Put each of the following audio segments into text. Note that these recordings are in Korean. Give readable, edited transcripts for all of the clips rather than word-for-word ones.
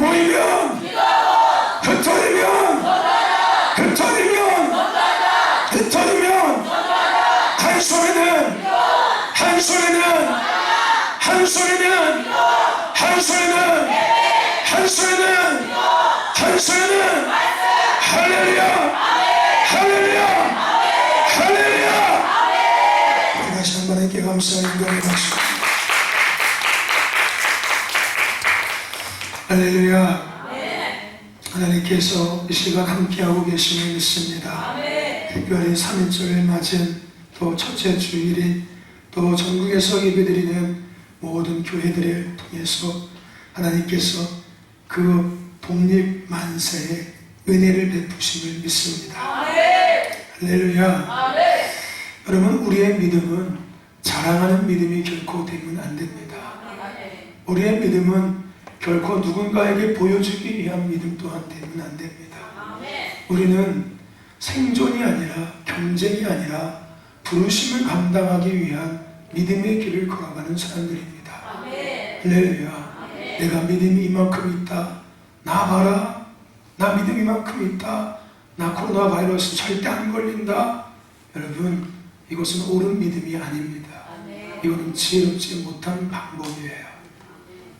모이면 흩어지면 한 소리는 할렐루야, 할렐루야, 할렐루야. 다시 한번 하나님께 감사의 영광을 받습니다. 할렐루야. 하나님께서 이 시간 함께하고 계심을 믿습니다. 특별히 3일절을 맞은 또 첫째 주일인 또 전국에서 예배드리는 모든 교회들을 통해서 하나님께서 그 독립만세의 은혜를 베푸심을 믿습니다. 할렐루야. 여러분, 우리의 믿음은 자랑하는 믿음이 결코 되면 안 됩니다. 우리의 믿음은 결코 누군가에게 보여주기 위한 믿음 또한 되면 안 됩니다. 우리는 생존이 아니라 경쟁이 아니라 부르심을 감당하기 위한 믿음의 길을 걸어가는 사람들입니다. 할렐루야. 내가 믿음이 이만큼 있다. 나 봐라. 나 믿음이 이만큼 있다. 나 코로나 바이러스 절대 안 걸린다. 여러분, 이것은 옳은 믿음이 아닙니다. 이거는 지혜롭지 못한 방법이에요.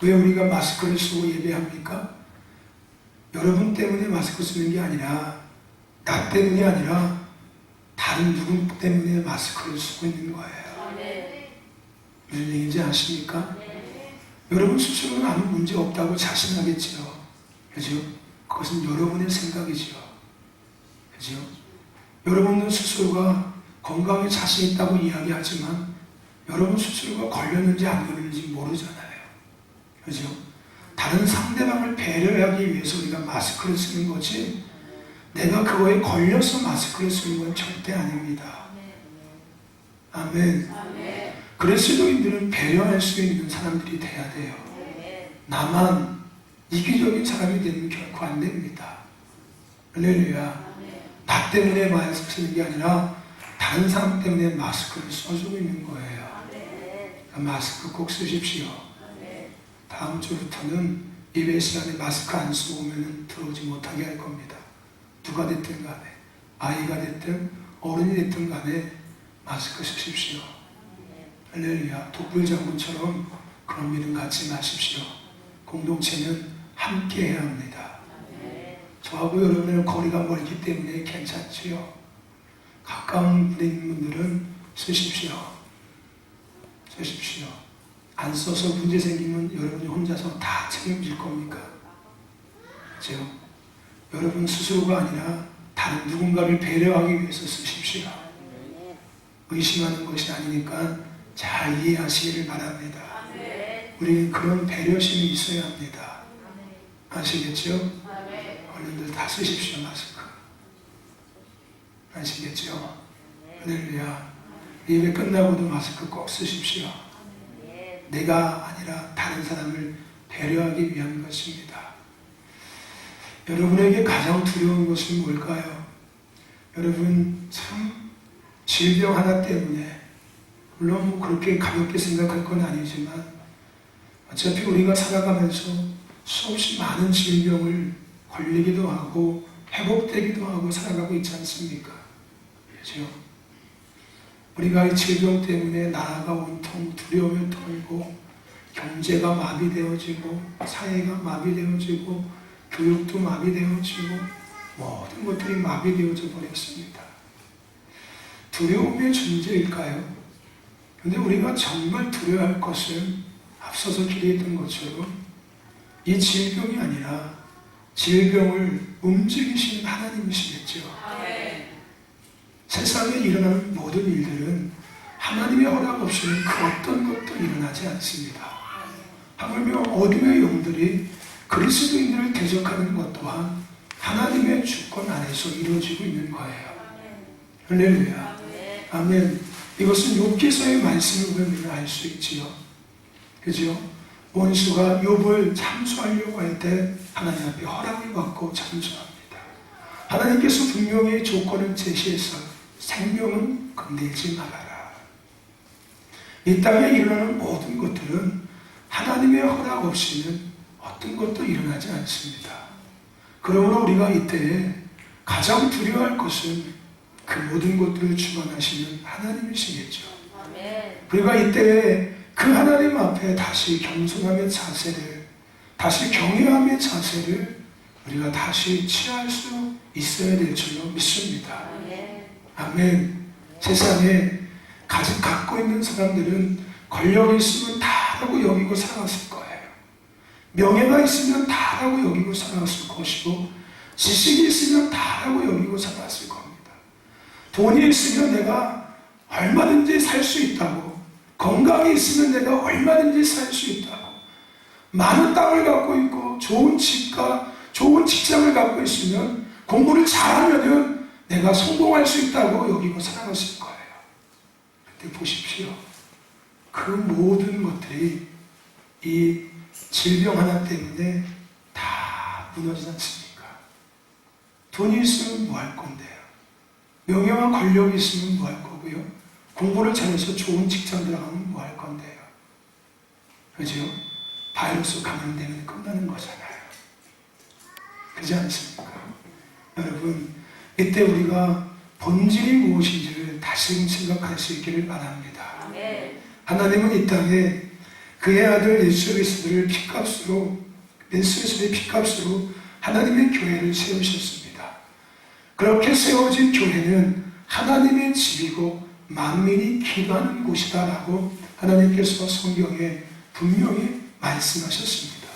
왜 우리가 마스크를 쓰고 예배합니까? 여러분 때문에 마스크 쓰는 게 아니라 나 때문이 아니라 다른 누구 때문에 마스크를 쓰고 있는 거예요. 무슨 얘기인지 아십니까? 여러분 스스로는 아무 문제 없다고 자신하겠지요. 그죠? 그것은 여러분의 생각이지요. 그죠? 여러분은 스스로가 건강에 자신 있다고 이야기하지만 여러분 스스로가 걸렸는지 안 걸렸는지 모르잖아요. 그죠? 다른 상대방을 배려하기 위해서 우리가 마스크를 쓰는 거지 내가 그거에 걸려서 마스크를 쓰는 건 절대 아닙니다. 아멘. 그리스도인들은 배려할 수 있는 사람들이 돼야 돼요. 나만 이기적인 사람이 되면 결코 안 됩니다. 할렐루야. 나 때문에 마스크 쓰는 게 아니라 다른 사람 때문에 마스크를 써주고 있는 거예요. 그러니까 마스크 꼭 쓰십시오. 다음 주부터는 예배 시간에 마스크 안 쓰고 오면 들어오지 못하게 할 겁니다. 누가 됐든 간에 아이가 됐든 어른이 됐든 간에 마스크 쓰십시오. 할렐루야. 독불장군처럼 그런 믿음 갖지 마십시오. 공동체는 함께 해야 합니다. 저하고 여러분의 거리가 멀기 때문에 괜찮지요. 가까운 분에 있는 분들은 쓰십시오. 안 써서 문제 생기면 여러분이 혼자서 다 책임질 겁니까? 그렇죠? 여러분 스스로가 아니라 다른 누군가를 배려하기 위해서 쓰십시오. 의심하는 것이 아니니까 잘 이해하시기를 바랍니다. 우리는 그런 배려심이 있어야 합니다. 아시겠죠? 어른들 다 쓰십시오. 마스크. 아시겠죠? 할렐루야. 예배 끝나고도 마스크 꼭 쓰십시오. 내가 아니라 다른 사람을 배려하기 위한 것입니다. 여러분에게 가장 두려운 것은 뭘까요? 여러분 참 질병 하나 때문에 물론 그렇게 가볍게 생각할 건 아니지만 어차피 우리가 살아가면서 수없이 많은 질병을 걸리기도 하고 회복되기도 하고 살아가고 있지 않습니까? 그렇죠? 우리가 이 질병 때문에 나라가 온통 두려움에 떨고 경제가 마비되어지고 사회가 마비되어지고 교육도 마비되어지고 모든 것들이 마비되어져 버렸습니다. 두려움의 존재일까요? 그런데 우리가 정말 두려워할 것은 앞서서 기대했던 것처럼 이 질병이 아니라 질병을 움직이시는 하나님이시겠죠. 세상에 일어나는 모든 일들은 하나님의 허락 없이는 그 어떤 것도 일어나지 않습니다. 하물며 어둠의 영들이 그리스도인들을 대적하는 것 또한 하나님의 주권 안에서 이루어지고 있는 거예요. 할렐루야. 아멘. 이것은 욥기서의 말씀을 보면 알 수 있지요. 그죠? 원수가 욥을 참수하려고 할 때 하나님 앞에 허락을 받고 참수합니다. 하나님께서 분명히 조건을 제시해서 생명은 건들지 말아라. 이 땅에 일어나는 모든 것들은 하나님의 허락 없이는 어떤 것도 일어나지 않습니다. 그러므로 우리가 이때에 가장 두려워할 것은 그 모든 것들을 주관하시는 하나님이시겠죠. 우리가 이때에 그 하나님 앞에 다시 겸손함의 자세를, 다시 경외함의 자세를 우리가 다시 취할 수 있어야 될 줄로 믿습니다. 아멘. 세상에 갖고 있는 사람들은 권력이 있으면 다라고 여기고 살아갔을 거예요. 명예가 있으면 다라고 여기고 살아갔을 것이고, 지식이 있으면 다라고 여기고 살아갔을 겁니다. 돈이 있으면 내가 얼마든지 살 수 있다고, 건강이 있으면 내가 얼마든지 살 수 있다고, 많은 땅을 갖고 있고 좋은 집과 좋은 직장을 갖고 있으면, 공부를 잘하면은 내가 성공할 수 있다고 여기고 살아갔을 거예요. 근데 보십시오. 그 모든 것들이 이 질병 하나 때문에 다 무너지지 않습니까? 돈이 있으면 뭐 할 건데요? 명예와 권력이 있으면 뭐 할 거고요? 공부를 잘해서 좋은 직장 들어가면 뭐 할 건데요? 그죠? 바이러스 감염되면 끝나는 거잖아요. 그렇지 않습니까? 여러분, 이때 우리가 본질이 무엇인지를 다시 생각할 수 있기를 바랍니다. 하나님은 이 땅에 그의 아들 예수 그리스도를 피값으로, 예수 그리스도의 피값으로 하나님의 교회를 세우셨습니다. 그렇게 세워진 교회는 하나님의 집이고 만민이 기도하는 곳이다 라고 하나님께서 성경에 분명히 말씀하셨습니다.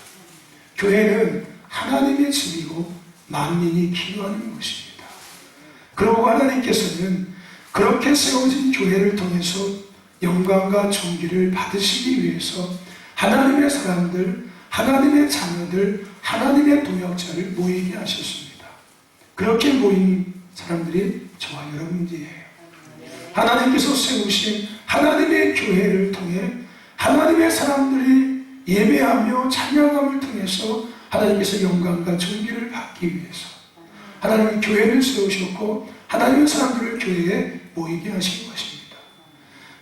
교회는 하나님의 집이고 만민이 기도하는 곳입니다. 그리고 하나님께서는 그렇게 세워진 교회를 통해서 영광과 존귀를 받으시기 위해서 하나님의 사람들, 하나님의 자녀들, 하나님의 동역자를 모이게 하셨습니다. 그렇게 모인 사람들이 저와 여러분들이에요. 하나님께서 세우신 하나님의 교회를 통해 하나님의 사람들이 예배하며 찬양함을 통해서 하나님께서 영광과 존귀를 받기 위해서 하나님의 교회를 세우셨고 하나님의 사람들을 교회에 모이게 하신 것입니다.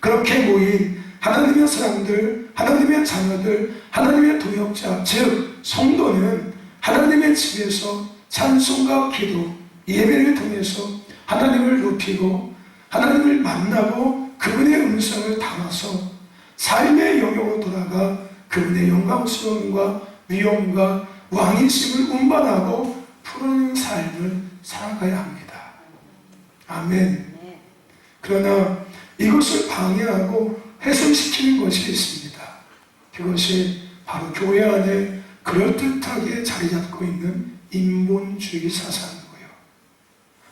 그렇게 모인 하나님의 사람들, 하나님의 자녀들, 하나님의 동역자, 즉 성도는 하나님의 집에서 찬송과 기도, 예배를 통해서 하나님을 높이고 하나님을 만나고 그분의 음성을 담아서 삶의 영역으로 돌아가 그분의 영광스러움과 위엄과 왕이심을 운반하고 푸르는 삶을 살아가야 합니다. 아멘. 그러나 이것을 방해하고 훼손시키는 것이 있습니다. 그것이 바로 교회 안에 그럴듯하게 자리 잡고 있는 인본주의 사상이고요.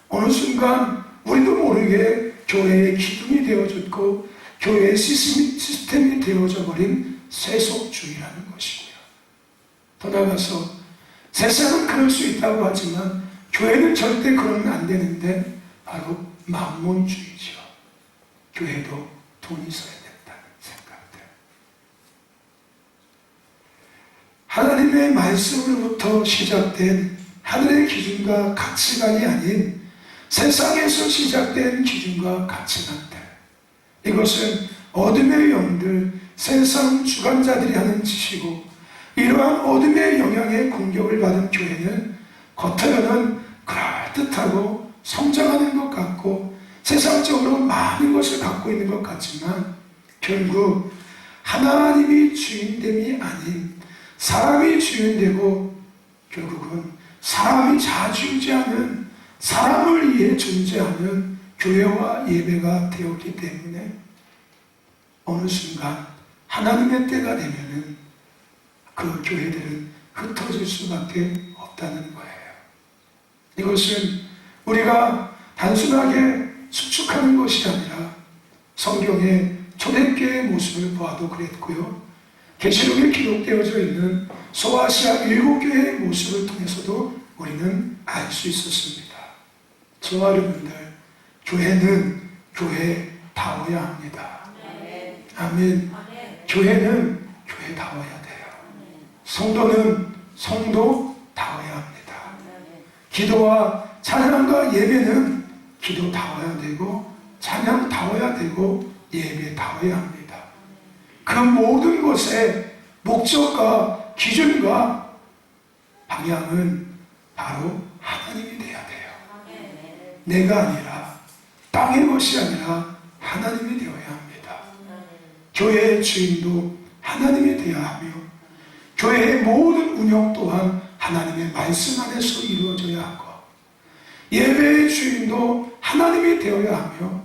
어느 순간 우리도 모르게 교회의 기둥이 되어졌고 교회의 시스템이 되어져 버린 세속주의라는 것이고요. 더 나아가서 세상은 그럴 수 있다고 하지만 교회는 절대 그러면 안 되는데 바로 만몬주의죠. 교회도 돈이 있어야 된다는 생각들. 하나님의 말씀으로부터 시작된 하늘의 기준과 가치관이 아닌 세상에서 시작된 기준과 가치관들, 이것은 어둠의 영들, 세상 주관자들이 하는 짓이고, 이러한 어둠의 영향에 공격을 받은 교회는 겉으로는 그럴듯하고 성장하는 것 같고 세상적으로 많은 것을 갖고 있는 것 같지만 결국 하나님이 주인됨이 아닌 사람이 주인되고 결국은 사람이 좌지우지하는, 사람을 위해 존재하는 교회와 예배가 되었기 때문에 어느 순간 하나님의 때가 되면은 그 교회들은 흩어질 수밖에 없다는 거예요. 이것은 우리가 단순하게 수축하는 것이 아니라 성경의 초대교회의 모습을 보아도 그랬고요. 계시록에 기록되어져 있는 소아시아 7교회의 모습을 통해서도 우리는 알 수 있었습니다. 저와 여러분들, 교회는 교회다워야 합니다. 아멘. 교회는 교회다워야 돼요. 성도는 성도다워야 합니다. 기도와 찬양과 예배는 기도다워야 되고 찬양다워야 되고 예배다워야 합니다. 그 모든 것의 목적과 기준과 방향은 바로 하나님이 돼야 돼요. 내가 아니라, 땅의 것이 아니라 하나님이 되어야 합니다. 교회의 주인도 하나님이 되어야 하며, 교회의 모든 운영 또한 하나님의 말씀 안에서 이루어져야 하고, 예배의 주인도 하나님이 되어야 하며,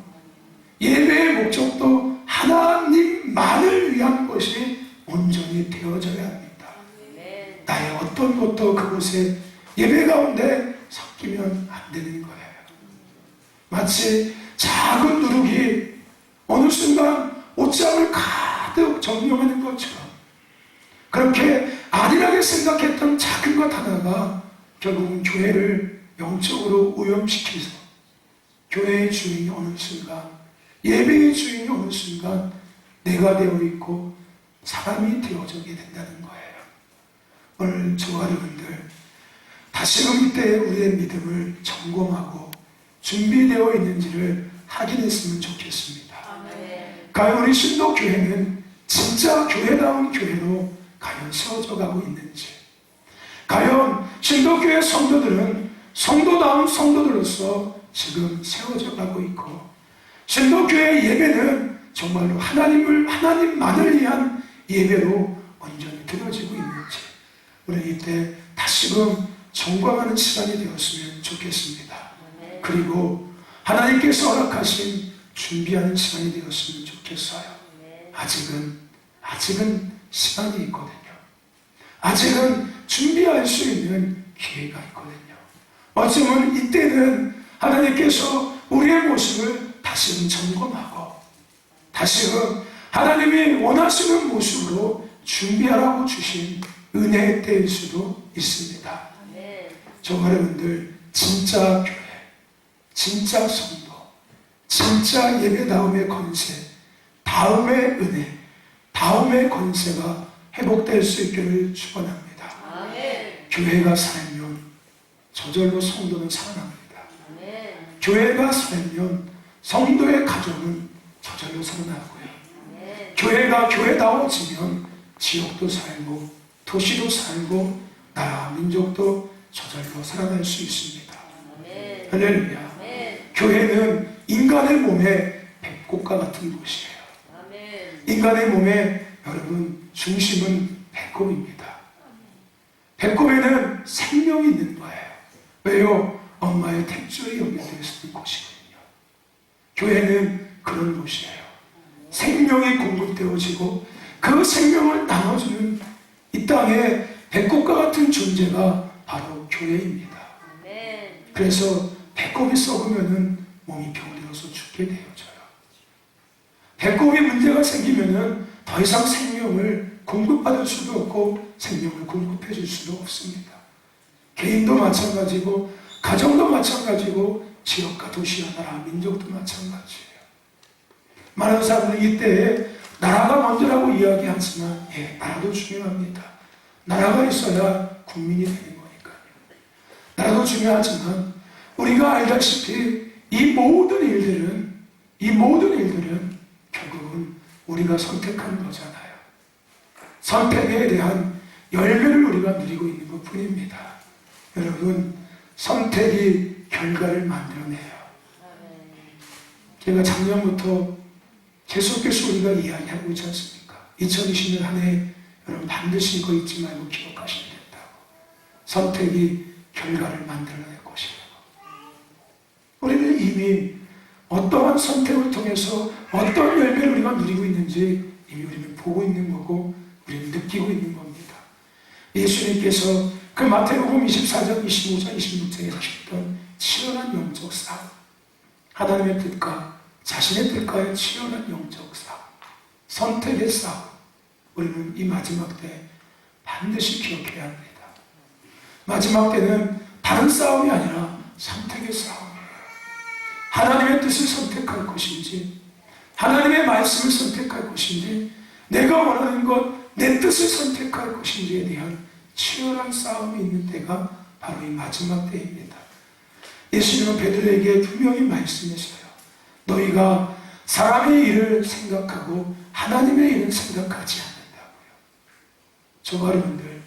예배의 목적도 하나님만을 위한 것이 온전히 되어져야 합니다. 나의 어떤 것도 그곳에 예배 가운데 섞이면 안 되는 거예요. 마치 작은 누룩이 어느 순간 옷장을 가득 점령하는 것처럼, 그렇게 안일하게 생각했던 작은 것 하나가 결국은 교회를 영적으로 오염시켜서 교회의 주인이 어느 순간, 예배의 주인이 어느 순간 내가 되어 있고 사람이 되어지게 된다는 거예요. 오늘 저와 여러분들 다시금 이때 우리의 믿음을 점검하고 준비되어 있는지를 확인했으면 좋겠습니다. 과연 우리 신도교회는 진짜 교회다운 교회로 과연 세워져 가고 있는지, 과연 신도교회 성도들은 성도다운 성도들로서 지금 세워져 가고 있고, 신도교회 예배는 정말로 하나님만을 위한 예배로 온전히 드려지고 있는지, 우리 이때 다시금 점검하는 시간이 되었으면 좋겠습니다. 그리고 하나님께서 허락하신 준비하는 시간이 되었으면 좋겠어요. 아직은 시간이 있거든요. 아직은 준비할 수 있는 기회가 있거든요. 어쩌면 이때는 하나님께서 우리의 모습을 다시금 점검하고, 다시금 하나님이 원하시는 모습으로 준비하라고 주신 은혜의 때일 수도 있습니다. 저와 여러분들 진짜 교회, 진짜 성도, 진짜 예배다움의 권세, 다음의 은혜, 다음의 권세가 회복될 수 있기를 축원합니다. 교회가 살면 저절로 성도는 살아납니다. 교회가 살면 성도의 가정은 저절로 살아나고요. 교회가 교회다워지면 지역도 살고 도시도 살고 나라 민족도 저절로 살아날 수 있습니다. 할렐루야. 교회는 인간의 몸의 배꼽과 같은 곳이에요. 인간의 몸의 여러분 중심은 배꼽입니다. 배꼽에는 생명이 있는 거예요. 왜요? 엄마의 탯줄이 연결되어 있는 곳이거든요. 교회는 그런 곳이에요. 생명이 공급되어지고 그 생명을 나눠주는 이 땅에 배꼽과 같은 존재가 바로 교회입니다. 그래서 배꼽이 썩으면 몸이 병들어서 죽게 되어져요. 배꼽이 문제가 생기면 더 이상 생명을 공급받을 수도 없고 생명을 공급해 줄 수도 없습니다. 개인도 마찬가지고 가정도 마찬가지고 지역과 도시와 나라 민족도 마찬가지예요. 많은 사람들이 이때에 나라가 먼저라고 이야기하지만 나라도 중요합니다. 나라가 있어야 국민이 되는 거니까요. 나라도 중요하지만 우리가 알다시피 이 모든 일들은 결국은 우리가 선택한 거잖아요. 선택에 대한 열매를 우리가 누리고 있는 것 뿐입니다. 여러분, 선택이 결과를 만들어내요. 제가 작년부터 계속해서 우리가 이야기하고 있지 않습니까? 2020년 한 해 여러분 반드시 이거 잊지 말고 기억하시면 된다고. 선택이 결과를 만들어낼 것이라고. 우리는 이미 어떠한 선택을 통해서 어떤 열매를 우리가 누리고 있는지 이미 우리는 보고 있는 거고 우리는 느끼고 있는 겁니다. 예수님께서 그 마태복음 24장, 25장, 26장에 하셨던 치열한 영적 싸움, 하나님의 뜻과 자신의 뜻과의 치열한 영적 싸움, 선택의 싸움, 우리는 이 마지막 때 반드시 기억해야 합니다. 마지막 때는 다른 싸움이 아니라 선택의 싸움이에요. 하나님의 뜻을 선택할 것인지, 하나님의 말씀을 선택할 것인지, 내가 원하는 것, 내 뜻을 선택할 것인지에 대한 치열한 싸움이 있는 때가 바로 이 마지막 때입니다. 예수님은 베드로에게 분명히 말씀했어요. 너희가 사람의 일을 생각하고 하나님의 일을 생각하지 않는다고요. 저와 여러분들,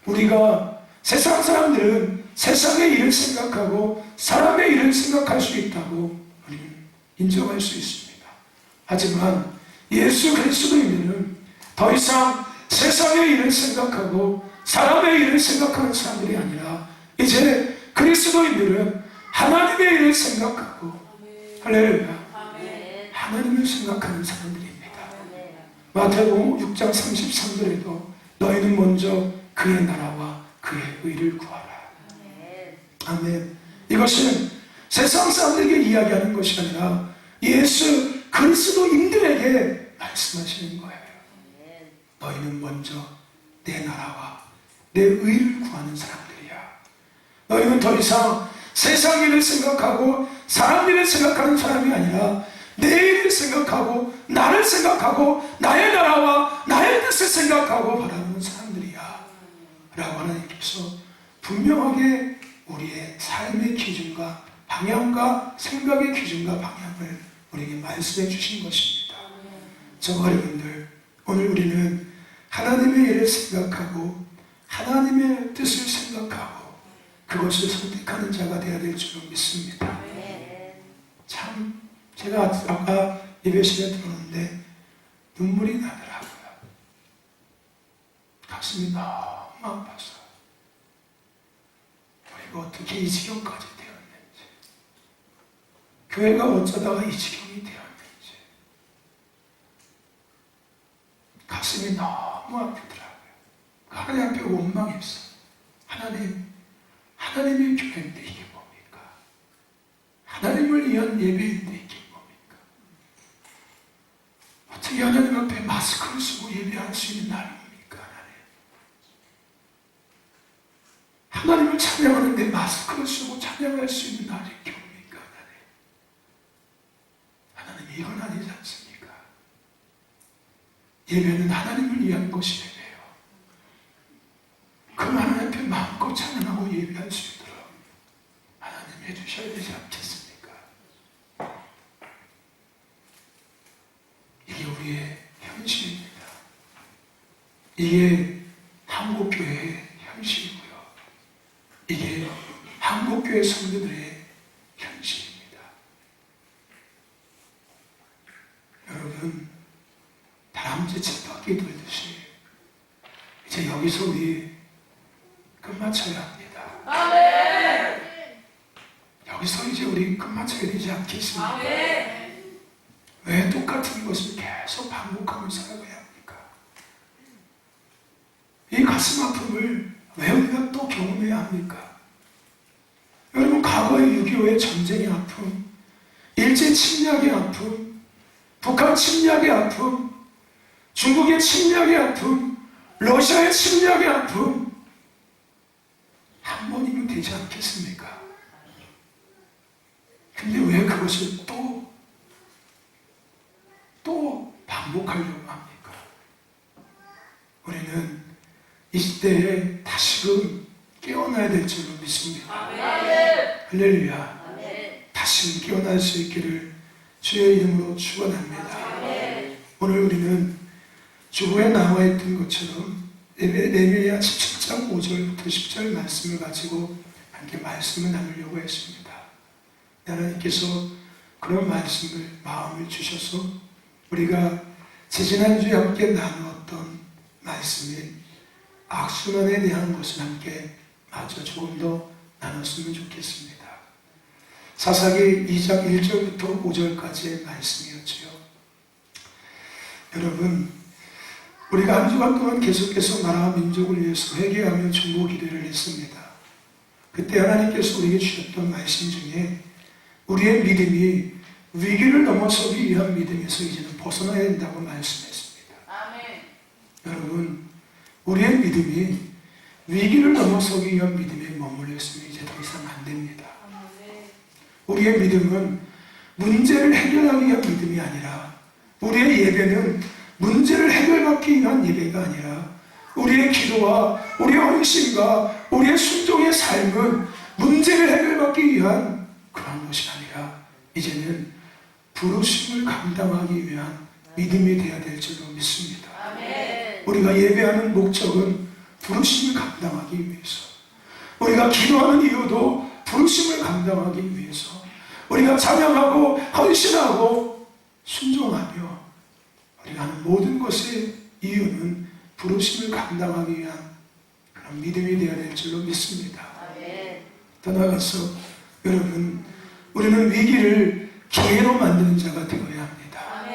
우리가 세상 사람들은 세상의 일을 생각하고 사람의 일을 생각할 수 있다고 우리는 인정할 수 있습니다. 하지만 예수 그리스도인들은 더 이상 세상의 일을 생각하고 사람의 일을 생각하는 사람들이 아니라 이제 그리스도인들은 하나님의 일을 생각하고 할렐루야 하나님을 생각하는 사람들입니다. 마태복음 6장 33절에도 너희는 먼저 그의 나라와 그의 의를 구하라. 아멘. 이것은 세상 사람들에게 이야기하는 것이 아니라 예수 그리스도인들에게 말씀하시는 거예요. 너희는 먼저 내 나라와 내 의를 구하는 사람들이야. 너희는 더 이상 세상 일을 생각하고 사람 일을 생각하는 사람이 아니라 내 일을 생각하고 나를 생각하고 나의 나라와 나의 뜻을 생각하고 바라보는 사람들이야 라고 하나님께서 분명하게 우리의 삶의 기준과 방향과 생각의 기준과 방향을 우리에게 말씀해 주신 것입니다. 저와 여러분들, 오늘 우리는 하나님의 일을 생각하고 하나님의 뜻을 생각하고 그것을 선택하는 자가 되어야 될 줄 믿습니다. 참 제가 아까 예배실에 들어오는데 눈물이 나더라고요. 가슴이 너무 아파서 우리가 어떻게 이 지경까지 되었는지, 교회가 어쩌다가 이 지경이 되었는지 가슴이 너무 아프더라고요. 하나님 앞에 원망했어. 하나님의 교회인데 이게 뭡니까? 하나님을 위한 예배인데 이게 뭡니까? 어떻게 하나님 앞에 마스크를 쓰고 예배할 수 있는 날입니까? 하나님을 찬양하는데 마스크를 쓰고 찬양할 수 있는 날이 뭡니까? 하나님 이건 아니지 않습니까? 예배는 하나님을 위한 것이 예배예요. 그 하나님 앞에 마음껏 찬양하고 예배할 수 있도록 하나님 해주셔야 되지 않겠습니까? 이게 우리의 현실입니다. 이게 한국교회의 현실이고요. 이게 한국교회 성도들의 현실입니다. 여러분, 다람쥐 쳇바퀴 돌듯이 이제 여기서 우리 끝마쳐야 합니다. 아멘. 여기서 이제 우리 끝마쳐야 되지 않겠습니까? 아멘. 왜 똑같은 것을 계속 반복하며 살아가야 합니까? 이 가슴 아픔을 왜 우리가 또 경험해야 합니까? 여러분, 과거의 6.25의 전쟁의 아픔, 일제 침략의 아픔, 북한 침략의 아픔, 중국의 침략의 아픔, 러시아의 침략의 아픔, 한 번이면 되지 않겠습니까? 근데 왜 그것을 또 반복하려고 합니까? 우리는 이 시대에 다시금 깨어나야 될 줄로 믿습니다. 할렐루야. 다시금 깨어날 수 있기를 주의 이름으로 축원합니다. 오늘 우리는 주보에 나와 있던 것처럼 레위기야 17장 5절부터 10절 말씀을 가지고 함께 말씀을 나누려고 했습니다. 하나님께서 그런 말씀을 마음을 주셔서 우리가 지지난주에 함께 나누었던 말씀인 악순환에 대한 것을 함께 마저 조금 더 나눴으면 좋겠습니다. 사사기 2장 1절부터 5절까지의 말씀이었지요. 여러분, 우리가 한 주간 동안 계속해서 나라와 민족을 위해서 회개하며 중보 기도를 했습니다. 그때 하나님께서 우리에게 주셨던 말씀 중에 우리의 믿음이 위기를 넘어서기 위한 믿음에서 이제는 벗어나야 된다고 말씀했습니다. 아멘. 여러분, 우리의 믿음이 위기를 넘어서기 위한 믿음에 머물러 있으면 이제 더 이상 안 됩니다. 아멘. 우리의 믿음은 문제를 해결하기 위한 믿음이 아니라, 우리의 예배는 문제를 해결받기 위한 예배가 아니라, 우리의 기도와 우리의 헌신과 우리의 순종의 삶은 문제를 해결받기 위한 그런 것이 아니라 이제는 부르심을 감당하기 위한 믿음이 되어야 될 줄로 믿습니다. 아멘. 우리가 예배하는 목적은 부르심을 감당하기 위해서, 우리가 기도하는 이유도 부르심을 감당하기 위해서, 우리가 찬양하고 헌신하고 순종하며 우리가 하는 모든 것의 이유는 부르심을 감당하기 위한 그런 믿음이 되어야 될 줄로 믿습니다. 더 나아가서 여러분, 우리는 위기를 기회로 만드는 자가 되어야 합니다.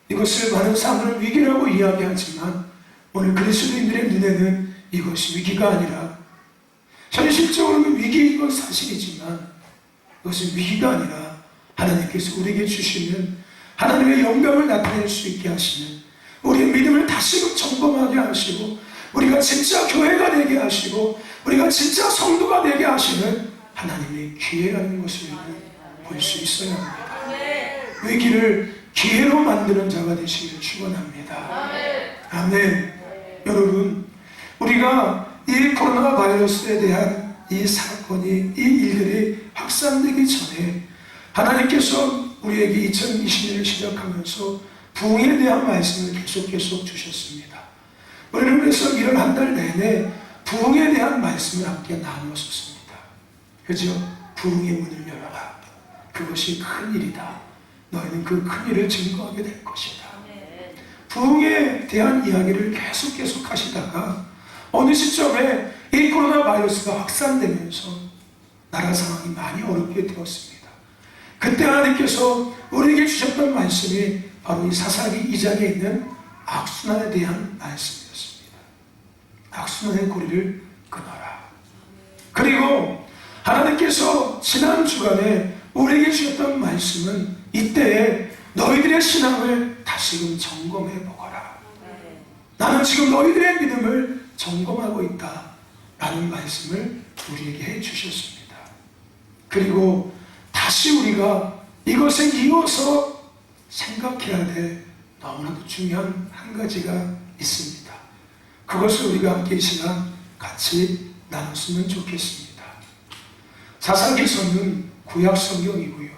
이것을 많은 사람들은 위기라고 이야기하지만 오늘 그리스도인들의 눈에는 이것이 위기가 아니라, 현실적으로는 위기인 건 사실이지만 이것은 위기가 아니라 하나님께서 우리에게 주시는 하나님의 영광을 나타낼 수 있게 하시는, 우리의 믿음을 다시금 점검하게 하시고 우리가 진짜 교회가 되게 하시고 우리가 진짜 성도가 되게 하시는 하나님의 기회라는 것을 볼 수 있어야 합니다. 위기를 기회로 만드는 자가 되시길 축원합니다. 아멘. 여러분, 우리가 이 코로나 바이러스에 대한 이 사건이, 이 일들이 확산되기 전에 하나님께서 우리에게 2020년을 시작하면서 부흥에 대한 말씀을 계속 주셨습니다. 우리는 그래서 이런 한 달 내내 부흥에 대한 말씀을 함께 나누었습니다. 그죠? 부흥의 문을 열어라. 그것이 큰 일이다. 너희는 그 큰 일을 증거하게 될 것이다. 부흥에 대한 이야기를 계속 하시다가 어느 시점에 이 코로나 바이러스가 확산되면서 나라 상황이 많이 어렵게 되었습니다. 그때 하나님께서 우리에게 주셨던 말씀이 바로 이 사사기 2장에 있는 악순환에 대한 말씀이었습니다. 악순환의 고리를 끊어라. 그리고 하나님께서 지난 주간에 우리에게 주셨던 말씀은 이때에 너희들의 신앙을 다시금 점검해 보거라. 나는 지금 너희들의 믿음을 점검하고 있다 라는 말씀을 우리에게 해 주셨습니다. 그리고 다시 우리가 이것에 이어서 생각해야 될 너무나도 중요한 한 가지가 있습니다. 그것을 우리가 함께 이 시간 같이 나눴으면 좋겠습니다. 사사기서는 구약 성경이고요.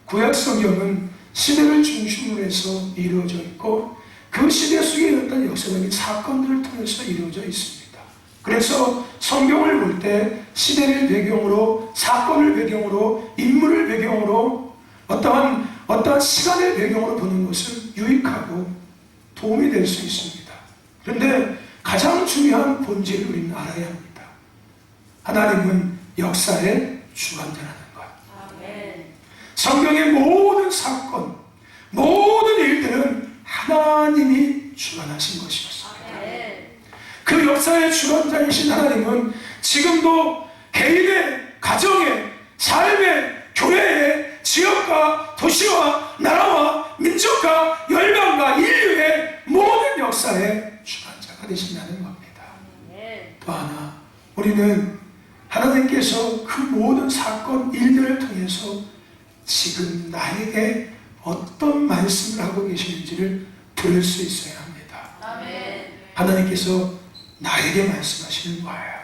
구약 성경은 시대를 중심으로 해서 이루어져 있고 그 시대 속에 일어났던 역사적인 사건들을 통해서 이루어져 있습니다. 그래서 성경을 볼 때 시대를 배경으로, 사건을 배경으로, 인물을 배경으로, 어떠한 시간을 배경으로 보는 것은 유익하고 도움이 될 수 있습니다. 그런데 가장 중요한 본질을 우리는 알아야 합니다. 하나님은 역사의 주관자라는 것. 성경의 모든 사건, 모든 일들은 하나님이 주관하신 것이었습니다. 그 역사의 주관자이신 하나님은 지금도 개인의, 가정의, 삶의, 교회의, 지역과 도시와 나라와 민족과 열방과 인류의 모든 역사의 주관자가 되신다는 겁니다. 또 하나, 우리는 하나님께서 그 모든 사건, 일들을 통해서 지금 나에게 어떤 말씀을 하고 계시는지를 들을 수 있어야 합니다. 하나님께서 나에게 말씀하시는 거예요.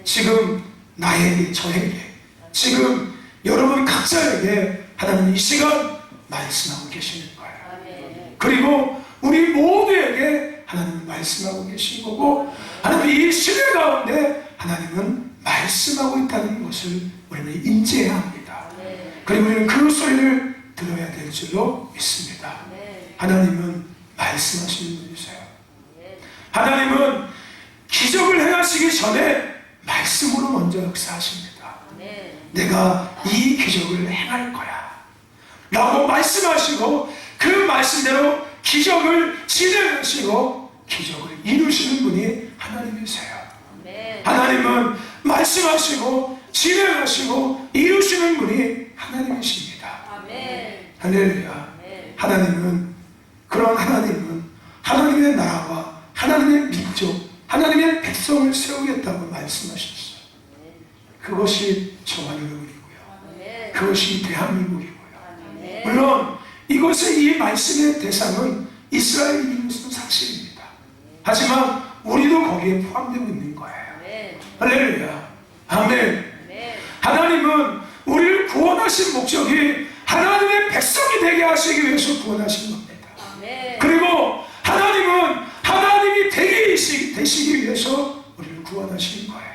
지금 나에게, 저에게, 지금 여러분 각자에게 하나님은 이 시간 말씀하고 계시는 거예요. 그리고 우리 모두에게 하나님은 말씀하고 계신 거고, 하나님 이 시대 가운데 하나님은 말씀하고 있다는 것을 우리는 인지해야 합니다. 그리고 우리는 그 소리를 들어야 될 줄로 믿습니다. 하나님은 말씀하시는 분이세요. 하나님은 기적을 행하시기 전에 말씀으로 먼저 역사하십니다. 내가 이 기적을 행할 거야 라고 말씀하시고 그 말씀대로 기적을 진행하시고 기적을 이루시는 분이 하나님이세요. 하나님은 말씀하시고 진행하시고 이루시는 분이 하나님이십니다. 할렐루야. 하나님은, 그런 하나님은 하나님의 나라와 하나님의 민족, 하나님의 백성을 세우겠다고 말씀하셨어요. 그것이 저와 여러분이고요. 그것이 대한민국이고요. 물론 이것의 이 말씀의 대상은 이스라엘인 것은 사실입니다. 하지만 우리도 거기에 포함되고 있는 거예요. 할렐루야. 아멘. 하나님은 우리를 구원하신 목적이 하나님의 백성이 되게 하시기 위해서 구원하신 겁니다. 그리고 하나님은 하나님이 되시기 위해서 우리를 구원하신 거예요.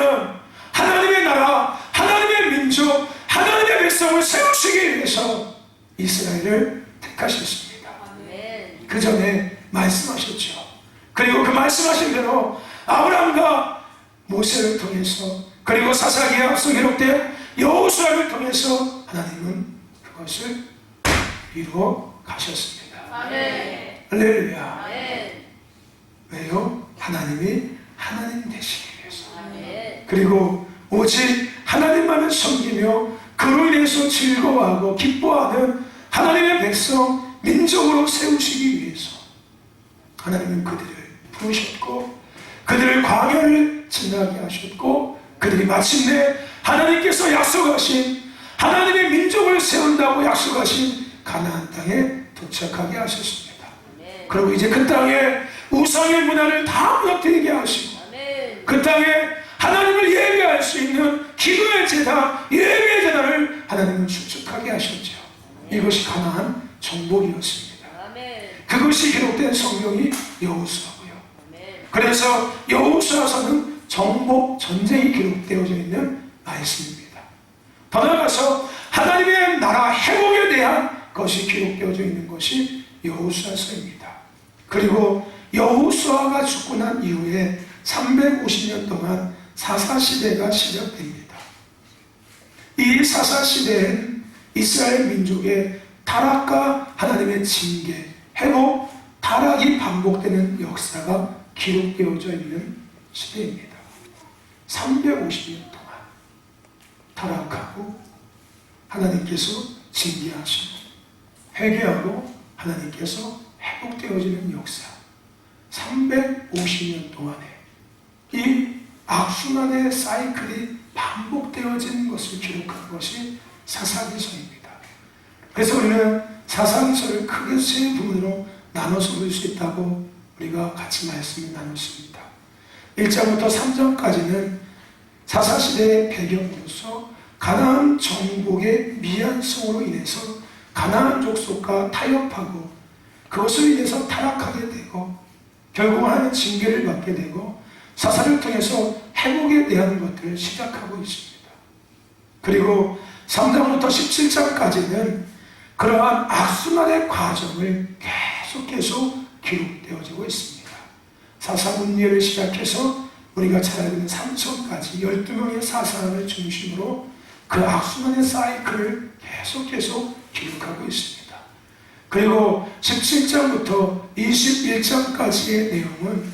하나님은 하나님의 나라, 하나님의 민족, 하나님의 백성을 세우시기 위해서 이스라엘을 택하셨습니다. 그 전에 말씀하셨죠. 그리고 그 말씀하신 대로 아브라함과 모세를 통해서, 그리고 사사기에 앞서 기록된 여호수아를 통해서 하나님은 그것을 이루어 가셨습니다. 할렐루야. 왜요? 하나님이 하나님 되시기 위해서. 그리고 오직 하나님만을 섬기며 그로 인해서 즐거워하고 기뻐하는 하나님의 백성, 민족으로 세우시기 위해서 하나님은 그들을 부르셨고 그들을 광야를 지나게 하셨고 그들이 마침내 하나님께서 약속하신 하나님의 민족을 세운다고 약속하신 가나안 땅에 도착하게 하셨습니다. 그리고 이제 그 땅에 우상의 문화를 다 무너뜨리게 하시고 그 땅에 하나님을 예배할 수 있는 기도의 제단, 예배의 제단을 하나님은 축축하게 하셨죠. 이것이 가나안 정복이었습니다. 그것이 기록된 성경이 여호수아고요. 그래서 여호수아서는 정복 전쟁이 기록되어져 있는 말씀입니다. 더 나아가서 하나님의 나라 회복에 대한 것이 기록되어져 있는 것이 여호수아서입니다. 그리고 여호수아가 죽고 난 이후에 350년 동안 사사시대가 시작됩니다. 이 사사시대엔 이스라엘 민족의 타락과 하나님의 징계, 회복, 타락이 반복되는 역사가 기록되어져 있는 시대입니다. 350년 동안 타락하고 하나님께서 징계하시고 회개하고 하나님께서 회복되어지는 역사, 350년 동안에 이 악순환의 사이클이 반복되어진 것을 기록한 것이 사사기서입니다. 그래서 우리는 사사기서를 크게 세 부분으로 나눠서 볼 수 있다고 우리가 같이 말씀을 나눴습니다. 1장부터 3장까지는 사사시대의 배경으로서 가나안 정복의 미안성으로 인해서 가나안 족속과 타협하고 그것으로 인해서 타락하게 되고 결국 하나님 징계를 받게 되고 사사를 통해서 회복에 대한 것들을 시작하고 있습니다. 그리고 3장부터 17장까지는 그러한 악순환의 과정을 계속 기록되어지고 있습니다. 사사문예를 시작해서 우리가 잘 알고 있는 삼손까지 12명의 사사를 중심으로 그 악순환의 사이클을 계속 기록하고 있습니다. 그리고 17장부터 21장까지의 내용은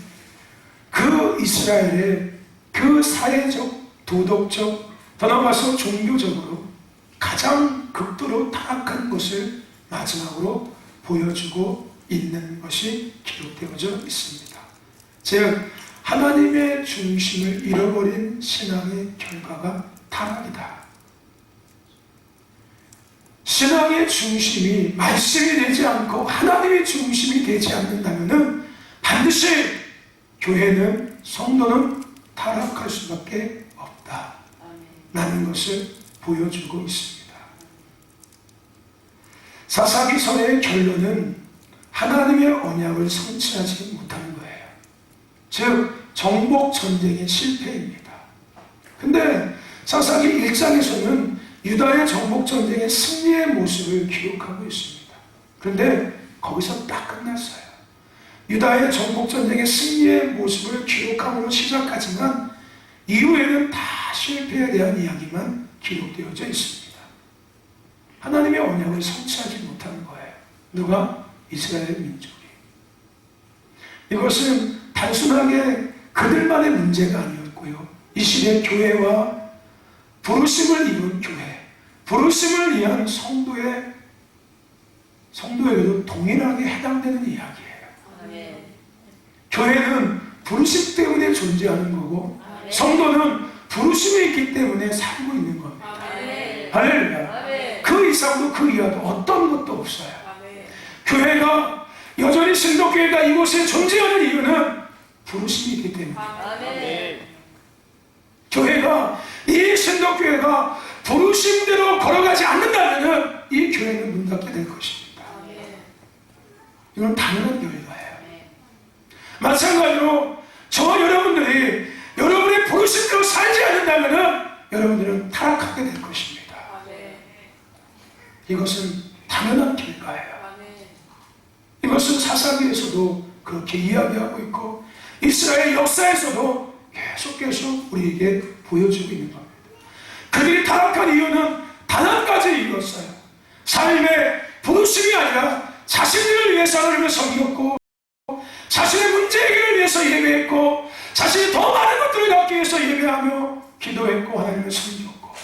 그 이스라엘의 그 사회적, 도덕적, 더 나아가서 종교적으로 가장 극도로 타락한 것을 마지막으로 보여주고 있는 것이 기록되어져 있습니다. 즉 하나님의 중심을 잃어버린 신앙의 결과가 타락이다. 신앙의 중심이 말씀이 되지 않고 하나님의 중심이 되지 않는다면 반드시 교회는, 성도는 타락할 수밖에 없다라는 것을 보여주고 있습니다. 사사기서의 결론은 하나님의 언약을 성취하지 못하는 거예요. 즉 정복 전쟁의 실패입니다. 근데 사사기 1장에서는 유다의 정복 전쟁의 승리의 모습을 기록하고 있습니다. 그런데 거기서 딱 끝났어요. 유다의 정복 전쟁의 승리의 모습을 기록함으로 시작하지만 이후에는 다 실패에 대한 이야기만 기록되어져 있습니다. 하나님의 언약을 성취하지 못하는 거예요. 누가? 이스라엘 민족이. 이것은 단순하게 그들만의 문제가 아니었고요. 이 시대 교회와 부르심을 입은 교회, 부르심을 위한 성도에게도 동일하게 해당되는 이야기예요. 교회는 부르심 때문에 존재하는 거고 성도는 부르심이 있기 때문에 살고 있는 겁니다. 할렐루야. 그 이상도 그 이하도 어떤 것도 없어요. 교회가 여전히 신도교회가 이곳에 존재하는 이유는 부르심이 있기 때문입니다. 교회가, 이 신도교회가 부르심대로 걸어가지 않는다면 이 교회는 문 닫게 될 것입니다. 이건 당연한 결과예요. 마찬가지로 저와 여러분들이 여러분의 부르심대로 살지 여러분들은 타락하게 될 것입니다. 이것은 당연한 결과예요. 이것은 사사기에서도 그렇게 이야기하고 있고 이스라엘 역사에서도 계속해서 우리에게 보여주고 있는 겁니다. 그들이 타락한 이유는 단 한 가지 이유였어요. 삶의 부르심이 아니라 자신들을 위해서 하나님을 섬겼고 자신의 문제 해결을 위해서 예배했고 자신이 더 많은 것들을 갖기 위해서 예배하며 기도했고 하나님을 섬겼고